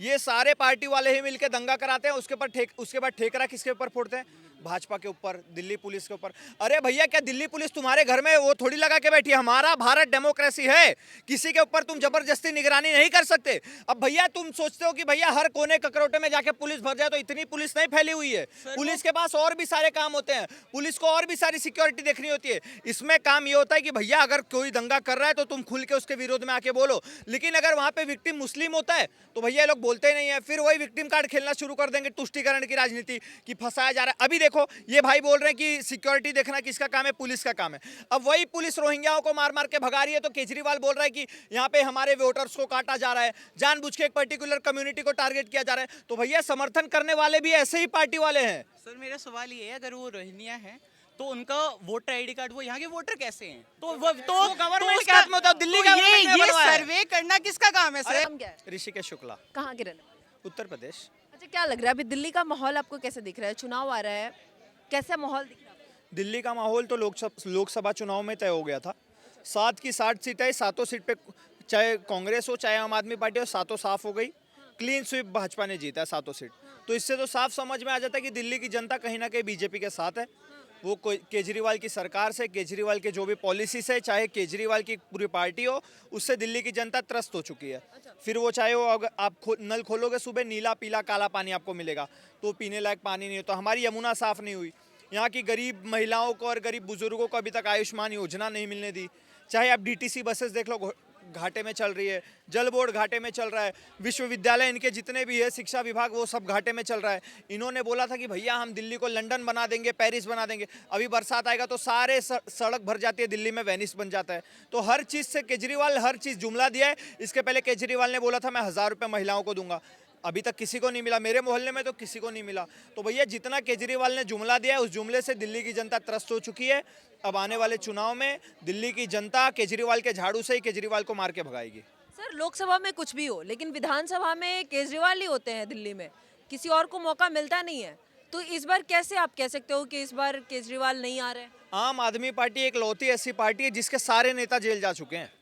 ये सारे पार्टी वाले ही मिलके दंगा कराते हैं, उसके बाद ठेकरा किसके ऊपर फोड़ते हैं? भाजपा के ऊपर, दिल्ली पुलिस के ऊपर। अरे भैया, क्या दिल्ली पुलिस तुम्हारे घर में वो थोड़ी लगा के बैठी है? हमारा भारत डेमोक्रेसी है, किसी के ऊपर तुम जबरदस्ती निगरानी नहीं कर सकते। अब भैया तुम सोचते हो कि भैया हर कोने ककरोटे में जाके पुलिस भर जाए, तो इतनी पुलिस नहीं फैली हुई है। पुलिस के पास और भी सारे काम होते हैं, पुलिस को और भी सारी सिक्योरिटी देखनी होती है। इसमें काम ये होता है कि भैया अगर कोई दंगा कर रहा है तो तुम खुल के उसके विरोध में आके बोलो, लेकिन अगर वहां पे विक्टिम मुस्लिम होता है तो भैया ये लोग बोलते ही नहीं है। फिर वही विक्टिम कार्ड खेलना शुरू कर देंगे, तुष्टीकरण की राजनीति की फंसाया जा रहा है। अभी देखो, ये भाई बोल रहे हैं कि सिक्योरिटी देखना किसका काम है? पुलिस का काम है। अब वही पुलिस रोहिंग्याओं को मार मार के भगा रही है, तो केजरीवाल बोल रहा है कि यहाँ पे हमारे वोटर्स को काटा जा रहा है, जानबूझ के एक पर्टिकुलर कम्युनिटी को टारगेट किया जा रहा है। तो भैया समर्थन करने वाले भी ऐसे ही पार्टी वाले हैं। सर मेरा सवाल ये है, अगर वो रोहिंग्या है तो उनका वोटर आईडी कार्ड, वो यहाँ के वोटर कैसे हैं? तो गवर्नमेंट के हाथ में होता है, दिल्ली गवर्नमेंट ने ये बनवाया है। सर्वे करना किसका काम है सर? नाम क्या है? ऋषिकेश शुक्ला, कहाँ के रहने वाले? उत्तर प्रदेश। अच्छा, क्या लग रहा है अभी दिल्ली का माहौल आपको कैसे दिख रहा है? चुनाव आ रहा है, कैसा माहौल दिख रहा है आपको? दिल्ली का माहौल तो लोकसभा चुनाव में तय हो गया था। 7 की 60 सीटें, 7 सीट पे चाहे कांग्रेस हो चाहे आम आदमी पार्टी हो, 7 साफ हो गई। क्लीन स्वीप भाजपा ने जीता है 7 सीट। तो इससे तो साफ समझ में आ जाता है कि दिल्ली की जनता कहीं ना कहीं बीजेपी के साथ है। वो कोई केजरीवाल की सरकार से, केजरीवाल के जो भी पॉलिसी से, चाहे केजरीवाल की पूरी पार्टी हो, उससे दिल्ली की जनता त्रस्त हो चुकी है। फिर वो चाहे वो, अगर आप नल खोलोगे सुबह, नीला पीला काला पानी आपको मिलेगा, तो पीने लायक पानी नहीं हो। तो हमारी यमुना साफ नहीं हुई, यहाँ की गरीब महिलाओं को और गरीब बुजुर्गों को अभी तक आयुष्मान योजना नहीं मिलने दी। चाहे आप डीटीसी बसेस देख लो, घाटे में चल रही है। जल बोर्ड घाटे में चल रहा है। विश्वविद्यालय इनके जितने भी है, शिक्षा विभाग, वो सब घाटे में चल रहा है। इन्होंने बोला था कि भैया हम दिल्ली को लंदन बना देंगे, पेरिस बना देंगे। अभी बरसात आएगा तो सारे सड़क भर जाती है, दिल्ली में वेनिस बन जाता है। तो हर चीज़ से केजरीवाल हर चीज़ जुमला दिया है। इसके पहले केजरीवाल ने बोला था मैं 1000 रुपये महिलाओं को दूंगा, अभी तक किसी को नहीं मिला। मेरे मोहल्ले में तो किसी को नहीं मिला। तो भैया जितना केजरीवाल ने जुमला दिया है, उस जुमले से दिल्ली की जनता त्रस्त हो चुकी है। अब आने वाले चुनाव में दिल्ली की जनता केजरीवाल के झाड़ू से ही केजरीवाल को मार के भगाएगी। सर, लोकसभा में कुछ भी हो, लेकिन विधानसभा में केजरीवाल ही होते हैं दिल्ली में, किसी और को मौका मिलता नहीं है। तो इस बार कैसे आप कह सकते हो कि इस बार केजरीवाल नहीं आ रहे? आम आदमी पार्टी एक लौती ऐसी पार्टी है जिसके सारे नेता जेल जा चुके हैं।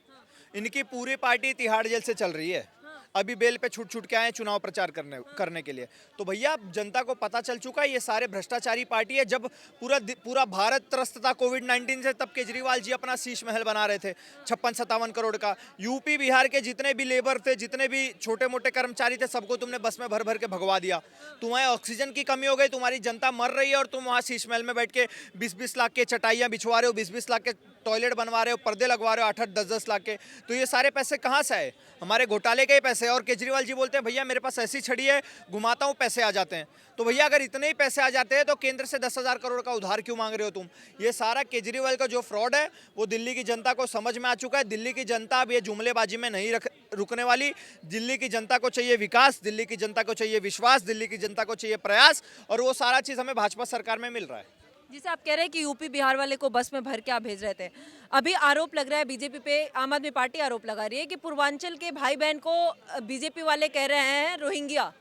इनकी पूरी पार्टी तिहाड़ जेल से चल रही है। अभी बेल पे छूट के आए चुनाव प्रचार करने के लिए। तो भैया जनता को पता चल चुका है ये सारे भ्रष्टाचारी पार्टी है। जब पूरा भारत त्रस्त था कोविड-19 से, तब केजरीवाल जी अपना शीश महल बना रहे थे 56-57 करोड़ का। यूपी बिहार के जितने भी लेबर थे, जितने भी छोटे मोटे कर्मचारी थे, सबको तुमने बस में भर भर के भगवा दिया। तुम्हें ऑक्सीजन की कमी हो गई, तुम्हारी जनता मर रही है, और तुम वहाँ शीश महल में बैठ के 20-20 लाख के चटाइयाँ बिछवा रहे हो, 20-20 लाख के टॉयलेट बनवा रहे हो, पर्दे लगवा रहे हो 8-8, 10-10 लाख के। तो ये सारे पैसे कहाँ से आए? हमारे घोटाले के ही पैसे। और केजरीवाल जी बोलते हैं भैया मेरे पास ऐसी छड़ी है, घुमाता हूँ पैसे आ जाते हैं। तो भैया अगर इतने ही पैसे आ जाते हैं तो केंद्र से 10,000 करोड़ का उधार क्यों मांग रहे हो तुम? ये सारा केजरीवाल का जो फ्रॉड है वो दिल्ली की जनता को समझ में आ चुका है। दिल्ली की जनता अब ये जुमलेबाजी में नहीं रुकने वाली। दिल्ली की जनता को चाहिए विकास, दिल्ली की जनता को चाहिए विश्वास, दिल्ली की जनता को चाहिए प्रयास, और वो सारा चीज़ हमें भाजपा सरकार में मिल रहा है। जिसे आप कह रहे हैं कि यूपी बिहार वाले को बस में भर के आप भेज रहे थे। अभी आरोप लग रहा है बीजेपी पे, आम आदमी पार्टी आरोप लगा रही है कि पूर्वांचल के भाई बहन को बीजेपी वाले कह रहे हैं रोहिंग्या।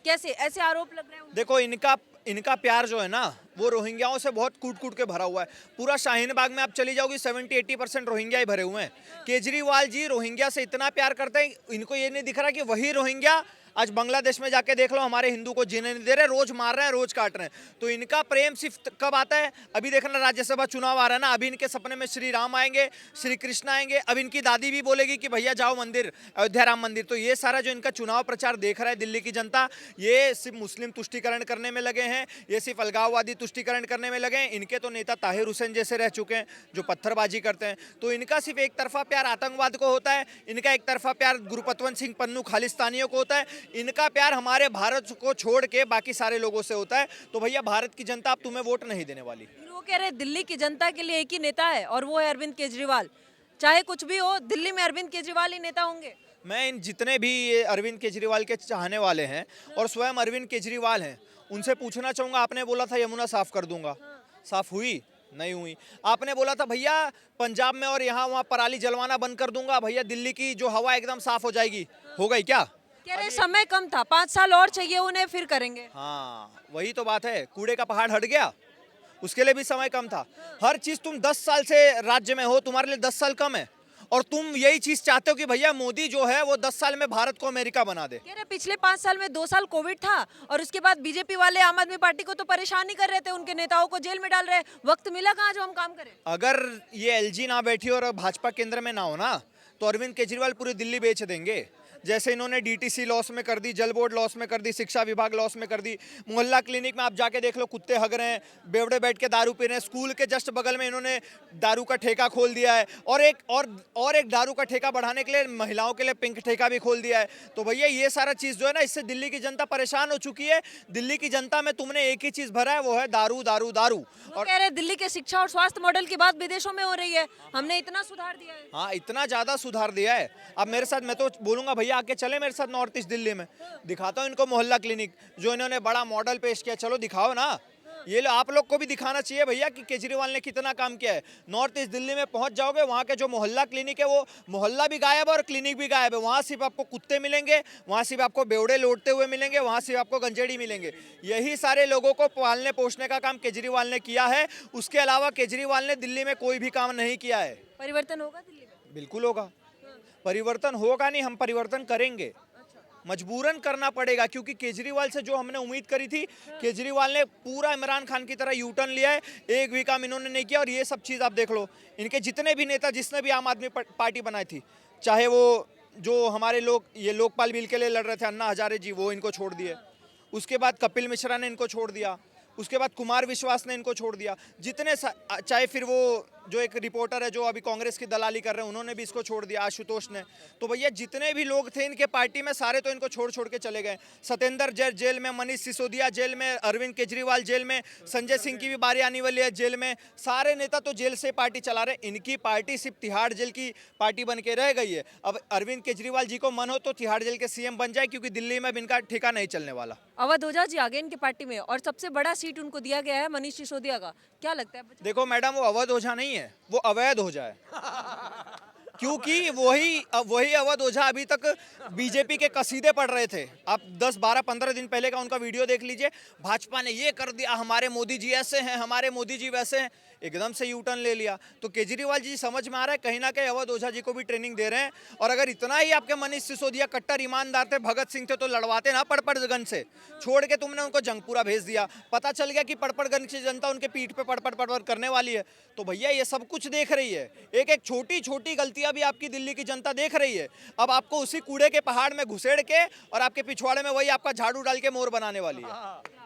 कैसे ऐसे आरोप लग रहे हैं? देखो इनका प्यार जो है ना, वो रोहिंग्याओं से बहुत कूट कूट के भरा हुआ है। पूरा शाहीन बाग में आप चली जाओगी 70-80% रोहिंग्या ही भरे हुए हैं। केजरीवाल जी रोहिंग्या से इतना प्यार करते हैं, इनको ये नहीं दिख रहा कि वही रोहिंग्या आज बांग्लादेश में जाके देख लो, हमारे हिंदू को जीने नहीं दे रहे, रोज मार रहे हैं, रोज काट रहे हैं। तो इनका प्रेम सिर्फ कब आता है? अभी देखना राज्यसभा चुनाव आ रहा है ना, अभी इनके सपने में श्री राम आएंगे, श्री कृष्ण आएंगे। अब इनकी दादी भी बोलेगी कि भैया जाओ मंदिर, अयोध्या राम मंदिर। तो ये सारा जो इनका चुनाव प्रचार देख रहा है दिल्ली की जनता, ये सिर्फ मुस्लिम तुष्टीकरण करने में लगे हैं, ये सिर्फ अलगाववादी तुष्टीकरण करने में लगे हैं। इनके तो नेता ताहिर हुसैन जैसे रह चुके हैं जो पत्थरबाजी करते हैं। तो इनका सिर्फ एक तरफा प्यार आतंकवाद को होता है, इनका एक तरफा प्यार गुरुपतवंत सिंह पन्नू खालिस्तानियों को होता है, इनका प्यार हमारे भारत को छोड़ के बाकी सारे लोगों से होता है। तो भैया भारत की जनता अब तुम्हें वोट नहीं देने वाली। वो कह रहे हैं दिल्ली की जनता के लिए एक ही नेता है और वो है अरविंद केजरीवाल। चाहे कुछ भी हो, दिल्ली में अरविंद केजरीवाल ही नेता होंगे। मैं इन जितने भी ये अरविंद केजरीवाल के चाहने वाले हैं और स्वयं अरविंद केजरीवाल हैं, उनसे पूछना चाहूँगा, आपने बोला था यमुना साफ कर दूंगा, साफ हुई? नहीं हुई। आपने बोला था भैया पंजाब में और यहाँ वहाँ पराली जलवाना बंद कर दूंगा, भैया दिल्ली की जो हवा एकदम साफ हो जाएगी, हो गई क्या? कह रहे समय कम था, 5 साल और चाहिए उन्हें, फिर करेंगे। हाँ वही तो बात है, कूड़े का पहाड़ हट गया, उसके लिए भी समय कम था। हर चीज तुम 10 साल से राज्य में हो, तुम्हारे लिए 10 साल कम है, और तुम यही चीज चाहते हो कि भैया मोदी जो है वो 10 साल में भारत को अमेरिका बना दे। कह रहे पिछले 5 साल में 2 साल कोविड था और उसके बाद बीजेपी वाले आम आदमी पार्टी को तो परेशान ही कर रहे थे, उनके नेताओं को जेल में डाल रहे, वक्त मिला कहाँ जो हम काम करें। अगर ये एलजी ना बैठी और भाजपा केंद्र में ना हो ना, तो अरविंद केजरीवाल पूरी दिल्ली बेच देंगे। जैसे इन्होंने डीटीसी लॉस में कर दी, जल बोर्ड लॉस में कर दी, शिक्षा विभाग लॉस में कर दी, मोहल्ला क्लिनिक में आप जाके देख लो कुत्ते हग रहे हैं, बेवड़े बैठ के दारू पी रहे हैं, स्कूल के जस्ट बगल में इन्होंने दारू का ठेका खोल दिया है, और एक दारू का ठेका बढ़ाने के लिए महिलाओं के लिए पिंक ठेका भी खोल दिया है। तो भैया ये सारा चीज़ जो है ना, इससे दिल्ली की जनता परेशान हो चुकी है। दिल्ली की जनता में तुमने एक ही चीज़ भरा है, वो है दारू दारू दारू। वो कह रहे दिल्ली के शिक्षा और स्वास्थ्य मॉडल की बात विदेशों में हो रही है, हमने इतना सुधार दिया है। हाँ, इतना ज़्यादा सुधार दिया है। अब मेरे साथ, मैं तो बोलूँगा भैया आके चले मेरे साथ नॉर्थ ईस्ट दिल्ली में, दिखाता हूँ इनको मोहल्ला क्लिनिक जो इन्होंने बड़ा मॉडल पेश किया। चलो दिखाओ ना, ये आप लोग को भी दिखाना चाहिए भैया कि केजरीवाल ने कितना काम किया है। नॉर्थ ईस्ट दिल्ली में पहुंच जाओगे, वहाँ के जो मोहल्ला क्लिनिक है वो मोहल्ला भी गायब है और क्लिनिक भी गायब है। वहाँ सिर्फ आपको कुत्ते मिलेंगे, वहाँ सिर्फ आपको बेवड़े लौटते हुए मिलेंगे, वहाँ सिर्फ आपको गंजेड़ी मिलेंगे। यही सारे लोगों को पालने पोषने का काम केजरीवाल ने किया है। उसके अलावा केजरीवाल ने दिल्ली में कोई भी काम नहीं किया है। परिवर्तन होगा दिल्ली में? बिल्कुल होगा। परिवर्तन होगा नहीं, हम परिवर्तन करेंगे, मजबूरन करना पड़ेगा, क्योंकि केजरीवाल से जो हमने उम्मीद करी थी, केजरीवाल ने पूरा इमरान खान की तरह यू टर्न लिया है। एक भी काम इन्होंने नहीं किया। और ये सब चीज़ आप देख लो, इनके जितने भी नेता, जिसने भी आम आदमी पार्टी बनाई थी, चाहे वो जो हमारे लोग ये लोकपाल बिल के लिए लड़ रहे थे, अन्ना हजारे जी, वो इनको छोड़ दिए। उसके बाद कपिल मिश्रा ने इनको छोड़ दिया। उसके बाद कुमार विश्वास ने इनको छोड़ दिया। जितने चाहे फिर वो जो एक रिपोर्टर है जो अभी कांग्रेस की दलाली कर रहे हैं, उन्होंने भी इसको छोड़ दिया, आशुतोष ने। तो भैया जितने भी लोग थे इनके पार्टी में, सारे तो इनको छोड़ छोड़ के चले गए। सत्येंद्र जैन जेल में, मनीष सिसोदिया जेल में, अरविंद केजरीवाल जेल में, संजय सिंह की भी बारी आने वाली है जेल में। सारे नेता तो जेल से पार्टी चला रहे। इनकी पार्टी सिर्फ तिहाड़ जेल की पार्टी बन के रह गई है। अब अरविंद केजरीवाल जी को मन हो तो तिहाड़ जेल के सीएम बन जाए, क्योंकि दिल्ली में अब इनका ठेका नहीं चलने वाला। अवध ओझा जी आ गए इनकी पार्टी में और सबसे बड़ा सीट उनको दिया गया है मनीष सिसोदिया का, क्या लगता है? देखो मैडम, वो अवध ओझा नहीं है, वो अवैध ओझा है। क्योंकि वही अवध ओझा अभी तक बीजेपी के कसीदे पढ़ रहे थे। आप 10, 12, 15 दिन पहले का उनका वीडियो देख लीजिए। भाजपा ने ये कर दिया, हमारे मोदी जी ऐसे हैं, हमारे मोदी जी वैसे हैं, एकदम से यू टर्न ले लिया। तो केजरीवाल जी समझ में आ रहा है कहीं ना कहीं अवध ओझा जी को भी ट्रेनिंग दे रहे हैं। और अगर इतना ही आपके मनीष सिसोदिया कट्टर ईमानदार थे, भगत सिंह थे, तो लड़वाते ना पड़पड़गंज से, छोड़ के तुमने उनको जंगपुरा भेज दिया। पता चल गया कि पड़पड़गंज की जनता उनके पीठ पे पड़पड़ करने वाली है। तो भैया ये सब कुछ देख रही है, एक एक छोटी छोटी गलतियां भी आपकी दिल्ली की जनता देख रही है। अब आपको उसी कूड़े के पहाड़ में घुसेड़ के और आपके पिछवाड़े में वही आपका झाड़ू डाल के मोर बनाने वाली है।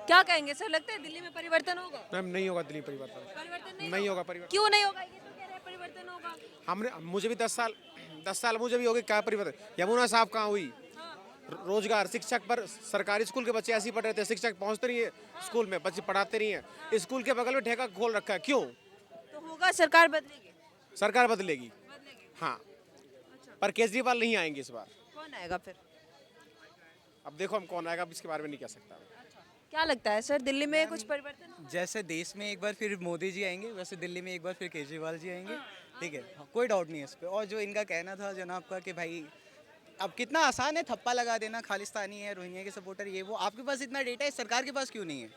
क्या कहेंगे सर, लगता है दिल्ली में परिवर्तन होगा? मैम नहीं होगा दिल्ली परिवर्तन, परिवर्तन नहीं होगा परिवर्तन। क्यों नहीं होगा? ये तो कह रहे हैं परिवर्तन होगा। हमने मुझे भी 10 साल मुझे भी हो गए, क्या परिवर्तन? यमुना साहब कहाँ हुई? रोजगार, शिक्षक पर सरकारी स्कूल के बच्चे ऐसे ही पढ़ रहे थे, शिक्षक पहुंचते नहीं है स्कूल में, बच्चे पढ़ाते नहीं है। स्कूल के बगल में ठेका खोल रखा है, क्यों? तो होगा, सरकार बदलेगी? सरकार बदलेगी, हाँ, पर केजरीवाल नहीं आएंगे इस बार। कौन आएगा फिर? अब देखो हम कौन आएगा, अब इसके बारे में नहीं कह सकता। क्या लगता है सर, दिल्ली में कुछ परिवर्तन होगा? जैसे देश में एक बार फिर मोदी जी आएंगे, वैसे दिल्ली में एक बार फिर केजरीवाल जी आएंगे। ठीक है, कोई डाउट नहीं है इस पर। और जो इनका कहना था जनाब का कि भाई अब कितना आसान है थप्पा लगा देना, खालिस्तानी है, रोहिंग्या के सपोर्टर, ये वो। आपके पास इतना डेटा है, सरकार के पास क्यों नहीं है?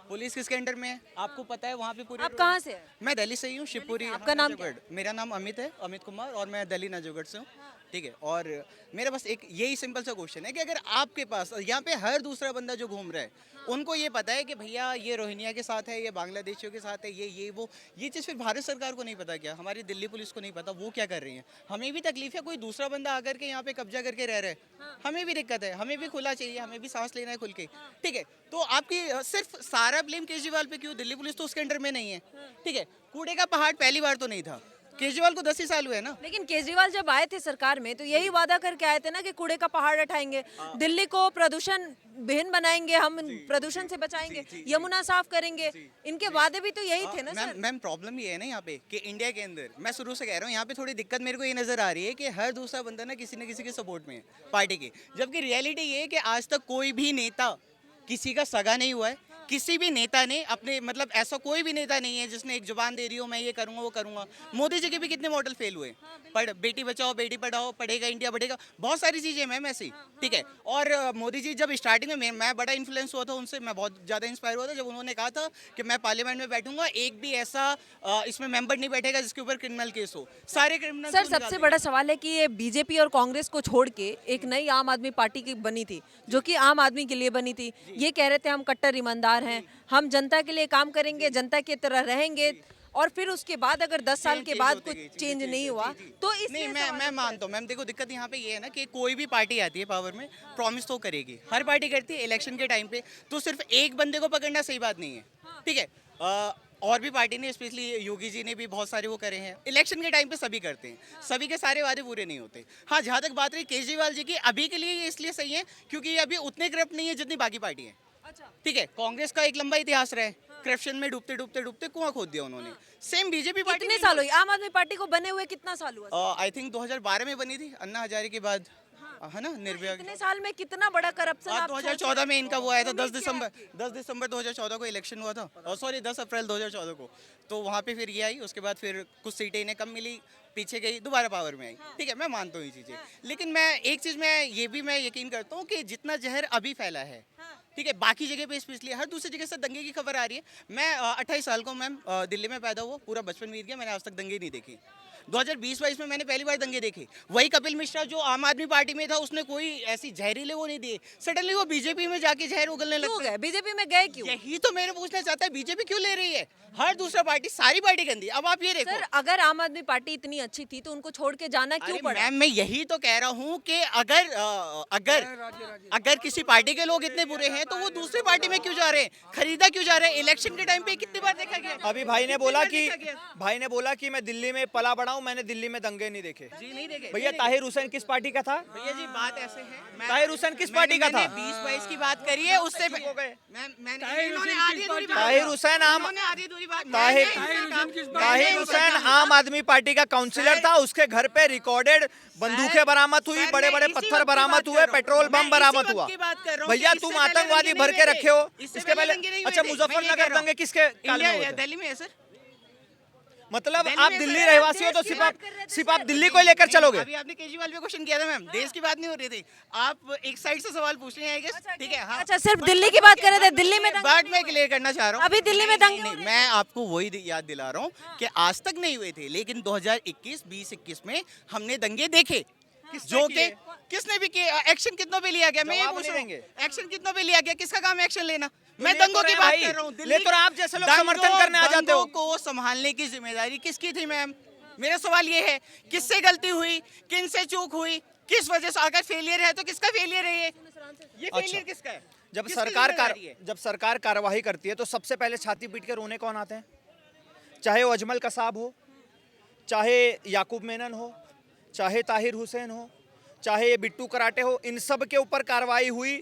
पुलिस किसके अंडर में है आपको पता है? वहाँ पे पूरे आप कहाँ से हैं? मैं दिल्ली से ही हूँ, शिवपुरी। आपका नाम क्या है? नजफगढ़। मेरा नाम अमित है, अमित कुमार, और मैं दिल्ली नजफगढ़ से हूँ। ठीक है, और मेरा बस एक यही सिंपल सा क्वेश्चन है कि अगर आपके पास यहाँ पे हर दूसरा बंदा जो घूम रहा है, उनको ये पता है कि भैया ये रोहिंग्या के साथ है, ये बांग्लादेशियों के साथ है, ये वो, ये चीज़ फिर भारत सरकार को नहीं पता क्या? हमारी दिल्ली पुलिस को नहीं पता वो क्या कर रही है? हमें भी तकलीफ है, कोई दूसरा बंदा आकर के यहाँ पे कब्जा करके रह रहा है, हमें भी दिक्कत है, हमें भी खुला चाहिए, हमें भी सांस लेना है खुल के। ठीक है, तो आपकी सिर्फ सारा ब्लेम केजरीवाल पे क्यों? दिल्ली पुलिस तो उसके अंडर में नहीं है। ठीक है, कूड़े का पहाड़ पहली बार तो नहीं था, केजरीवाल को 10 ही साल हुए ना। लेकिन केजरीवाल जब आए थे सरकार में तो यही वादा करके आए थे ना कि कूड़े का पहाड़ उठाएंगे, दिल्ली को प्रदूषण विहीन बनाएंगे, हम प्रदूषण से बचाएंगे, यमुना साफ करेंगे। इनके वादे भी तो यही थे ना सर। मैम प्रॉब्लम ये है ना यहाँ पे कि इंडिया के अंदर, मैं शुरू से कह रहा हूँ, यहाँ पे थोड़ी दिक्कत मेरे को ये नजर आ रही है कि हर दूसरा बंदा ना किसी के सपोर्ट में है पार्टी के, जबकि रियलिटी ये है कि आज तक कोई भी नेता किसी का सगा नहीं हुआ है, किसी भी नेता ने अपने मतलब ऐसा कोई भी नेता नहीं है जिसने एक जुबान दे दी हो मैं ये करूंगा वो करूंगा। मोदी जी के भी कितने मॉडल फेल हुए, पर बेटी बचाओ बेटी पढ़ाओ, पढ़ेगा इंडिया बढ़ेगा, बहुत सारी चीजें मैम ऐसी, ठीक है। और मोदी जी जब स्टार्टिंग में मैं बड़ा इन्फ्लुएंस हुआ था उनसे, मैं बहुत ज्यादा इंस्पायर हुआ था जब उन्होंने कहा था कि मैं पार्लियामेंट में बैठूंगा, एक भी ऐसा इसमें मेंबर नहीं बैठेगा जिसके ऊपर क्रिमिनल केस हो, सारे क्रिमिनल। सर सबसे बड़ा सवाल है कि ये बीजेपी और कांग्रेस को छोड़ के एक नई आम आदमी पार्टी की बनी थी, जो कि आम आदमी के लिए बनी थी। ये कह रहे थे हम कट्टर ईमानदार हैं, हम जनता के लिए काम करेंगे, जनता की तरह रहेंगे, और फिर उसके बाद अगर 10 साल के बाद कुछ चेंज नहीं हुआ तो नहीं, मैं मानता हूँ मैम। देखो दिक्कत यहाँ पे ये है ना कि कोई भी पार्टी आती है पावर में, प्रॉमिस तो करेगी, हर पार्टी करती है। इलेक्शन के टाइम पे तो सिर्फ एक बंदे को पकड़ना सही बात नहीं है, ठीक है। और भी पार्टी ने, स्पेशली योगी जी ने भी बहुत सारे वो करे हैं। इलेक्शन के टाइम पे सभी करते हैं, सभी के सारे वादे पूरे नहीं होते। हाँ, जहाँ तक बात रही केजरीवाल जी की, अभी के लिए ये इसलिए सही है क्योंकि ये अभी उतने करप्ट नहीं है जितनी बाकी पार्टी है, ठीक है। कांग्रेस का एक लंबा इतिहास रहा है, करप्शन में डूबते डूबते डूबते कुआं खोद दिया उन्होंने। सेम बीजेपी पार्टी कितने साल हुई आम आदमी पार्टी को बने हुए, कितना साल हुआ? आई थिंक 2012 में बनी थी, अन्ना हजारे के बाद, है ना, निर्भया। इतने साल में कितना बड़ा करप्शन? 2014 में इनका वो आया था, 10 दिसंबर 2014 को इलेक्शन हुआ था, सॉरी 10 अप्रैल 2014 को। तो वहाँ पे फिर ये आई, उसके बाद फिर कुछ सीटें इन्हें कम मिली, पीछे गई, दोबारा पावर में आई, ठीक है। मैं मानता हूँ ये चीज़ें, लेकिन मैं एक चीज़ मैं ये भी मैं यकीन करता हूँ कि जितना जहर अभी फैला है, ठीक है, बाकी जगह पे स्पेशली हर दूसरी जगह से दंगे की खबर आ रही है। मैं 28 साल को मैम दिल्ली में पैदा हुआ, पूरा बचपन बीत गया, मैंने आज तक दंगे नहीं देखी। 2020-22 में मैंने पहली बार दंगे देखे। वही कपिल मिश्रा जो आम आदमी पार्टी में था, उसने कोई ऐसी जहरीले वो नहीं दिए, सडनली वो बीजेपी में जाके जहर उगलने लग गए। बीजेपी में गए क्यों? यही तो मैंने पूछना चाहता है, बीजेपी क्यों ले रही है? हर दूसरा पार्टी, सारी पार्टी गंदी। अब आप ये देखो सर, अगर आम आदमी पार्टी इतनी अच्छी थी तो उनको छोड़ के जाना क्यों पड़ा? मैम, मैं यही तो कह रहा हूँ कि अगर किसी पार्टी के लोग इतने बुरे हैं तो वो दूसरी पार्टी में क्यों जा रहे हैं, खरीदा क्यों जा रहे हैं? इलेक्शन के टाइम पे कितनी बार देखा गया? अभी भाई ने बोला कि मैं दिल्ली में पला बड़ा हूँ, मैंने दिल्ली में दंगे नहीं देखे। जी नहीं देखे भैया ताहिर हुसैन किस पार्टी का था? भैया जी, बात ऐसे है, ताहिर हुसैन किस पार्टी का था? 20-22 की बात करी है, उससे हो गए। ताहिर हुसैन आधी अधूरी बात ताहिर हुसैन आम आदमी पार्टी का काउंसिलर था, उसके घर पे रिकॉर्डेड बंदूकें बरामद हुई, बड़े बड़े पत्थर बरामद हुए, पेट्रोल बम बरामद हुआ। भैया तुम आतंकवादी भर के रखे हो। इसके पहले अच्छा, मुजफ्फरनगर दंगे किसके काल में हुए थे? दिल्ली में है सर। मतलब आप दिल्ली रहवासी हो तो सिर्फ आप दिल्ली को लेकर चलोगे? अभी आपने केजरीवाल पे क्वेश्चन किया था मैम, देश की बात नहीं हो रही थी, आप एक साइड से सवाल पूछ रहे हैं, आई गेस, ठीक है। हाँ, अच्छा, सिर्फ दिल्ली की बात कर रहे थे, दिल्ली में बात मैं क्लियर करना चाह रहा हूँ। अभी दिल्ली में दंगे नहीं, मैं आपको वही याद दिला रहा हूँ कि आज तक नहीं हुए थे, लेकिन 2021 में हमने दंगे देखे, जो कि किसने भी किया, एक्शन कितनों पे लिया गया? मैं ये पूछ रहा हूँ, एक्शन कितनों पे लिया गया? किसका काम है एक्शन लेना? मैं दंगों की बात कर रहा हूँ। ले तो आप जैसे लोग समर्थन करने आ जाते हो। को संभालने की जिम्मेदारी किसकी थी मैम? मेरा सवाल ये है, किससे गलती हुई, किन से चूक हुई, किस वजह से? अगर फेलियर है तो किसका फेलियर है? ये फेलियर किसका है? जब सरकार कार्रवाई करती है तो सबसे पहले छाती पीट के रोने कौन आते हैं? चाहे वो अजमल कसाब हो, चाहे याकूब मेनन हो, चाहे ताहिर हुसैन हो, चाहे ये बिट्टू कराटे हो, इन सब के ऊपर कार्रवाई हुई।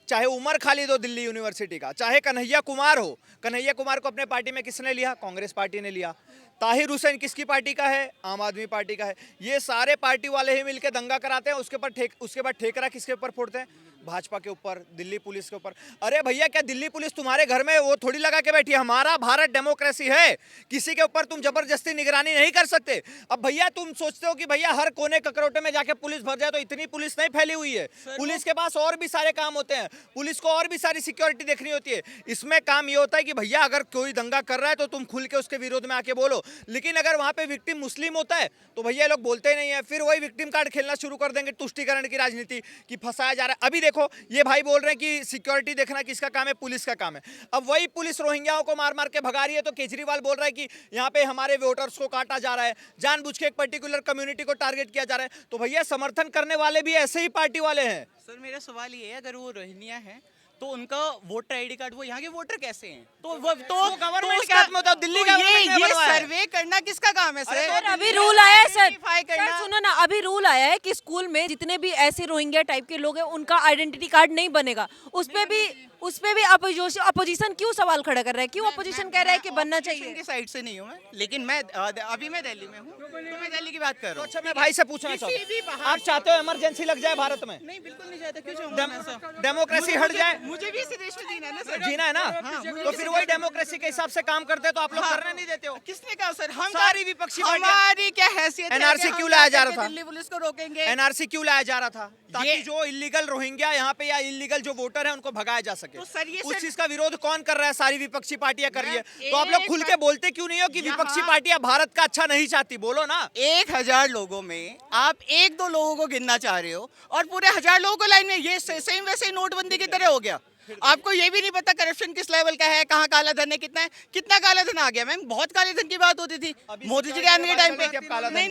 चाहे उमर खालिद हो दिल्ली यूनिवर्सिटी का, चाहे कन्हैया कुमार हो, कन्हैया कुमार को अपने पार्टी में किसने लिया? कांग्रेस पार्टी ने लिया। ताहिर हुसैन किसकी पार्टी का है? आम आदमी पार्टी का है। ये सारे पार्टी वाले ही मिलकर दंगा कराते हैं, उसके बाद ठेकरा किसके ऊपर फोड़ते हैं? भाजपा के ऊपर, दिल्ली पुलिस के ऊपर। अरे भैया, क्या दिल्ली पुलिस तुम्हारे घर में वो थोड़ी लगा के बैठी है? हमारा भारत डेमोक्रेसी है, किसी के ऊपर तुम जबरदस्ती निगरानी नहीं कर सकते। अब भैया तुम सोचते हो कि भैया हर कोने ककरोटे में जाके पुलिस भर जाए, तो इतनी पुलिस नहीं फैली हुई है। पुलिस के पास और भी सारे काम होते हैं, पुलिस को और भी सारी सिक्योरिटी देखनी होती है। इसमें काम ये होता है कि भैया अगर कोई दंगा कर रहा है तो तुम खुल के उसके विरोध में आके बोलो, लेकिन अगर वहां पे विक्टिम मुस्लिम होता है तो भैया लोग बोलते ही नहीं है। फिर वही विक्टिम कार्ड खेलना शुरू कर देंगे, तुष्टीकरण की राजनीति की फंसाया जा रहा है। अभी देखो, ये भाई बोल रहे हैं कि सिक्योरिटी देखना किसका काम है? पुलिस का काम है। अब वही पुलिस रोहिंग्याओं को मार मार के भगा रही है, तो केजरीवाल बोल रहा है कि यहाँ पे हमारे वोटर्स को काटा जा रहा है, जानबूझ के एक पर्टिकुलर कम्युनिटी को टारगेट किया जा रहा है। तो भैया समर्थन करने वाले भी ऐसे ही पार्टी वाले हैं। सर, मेरा सवाल ये है, अगर वो रोहिंग्या है तो उनका वोटर आईडी कार्ड, वो यहाँ के वोटर कैसे हैं? तो गवर्नमेंट के हाथ में होता है, दिल्ली का ये सर्वे करना किसका काम है सर? अभी रूल आया है सर, करना। सुनो ना, अभी रूल आया है कि स्कूल में जितने भी ऐसे रोहिंग्या टाइप के लोग हैं उनका आइडेंटिटी कार्ड नहीं बनेगा। उस पे भी अपोजिशन क्यों सवाल खड़ा कर रहा है? क्यों अपोजिशन कह रहा है कि बनना चाहिए? की साइड से नहीं हूँ मैं, लेकिन मैं अभी मैं दिल्ली में हूँ, तो मैं दिल्ली की बात कर रहा हूँ। अच्छा, मैं भाई से पूछना चाहता हूँ, आप चाहते हो इमरजेंसी लग जाए भारत में? नहीं, बिल्कुल नहीं चाहता। क्यों चाहूँगा मैं ऐसा? डेमोक्रेसी हट जाए? मुझे भी इसी देश में जीना है ना सर। जीना है ना, तो फिर वही डेमोक्रेसी के हिसाब से काम करते हैं, तो आप लोग करने नहीं देते हो। किसने कहा सर? हम सारी विपक्षी पार्टियां- हमारी क्या हैसियत है NRC कि हम क्यों लाया जा जाके रहा था? दिल्ली पुलिस को रोकेंगे? एनआरसी क्यों लाया जा रहा था? ताकि ये- जो इलीगल रोहिंग्या यहाँ पे या इलीगल जो वोटर है उनको भगाया जा सके। तो सर, ये उस सर- चीज का विरोध कौन कर रहा है? सारी विपक्षी पार्टियां कर रही है। मैम, तो आप लोग एक खुल के बात- बोलते क्यों नहीं हो कि यहाँ- विपक्षी पार्टियां भारत का अच्छा नहीं चाहती? बोलो ना। 1000 लोगों में आप 1-2 लोगों को गिनना चाह रहे हो और पूरे 1000 लोगों को लाइन में, ये सेम वैसे ही नोटबंदी की तरह हो गया। आपको ये भी नहीं पता करप्शन किस लेवल का है, कहाँ काला धन है, कितना काला धन आ गया। मैम बहुत काले धन की बात होती थी अभी मोदी जी के सिक्योरिटी आने के के टाइम बारे में पे। क्या काला धन नहीं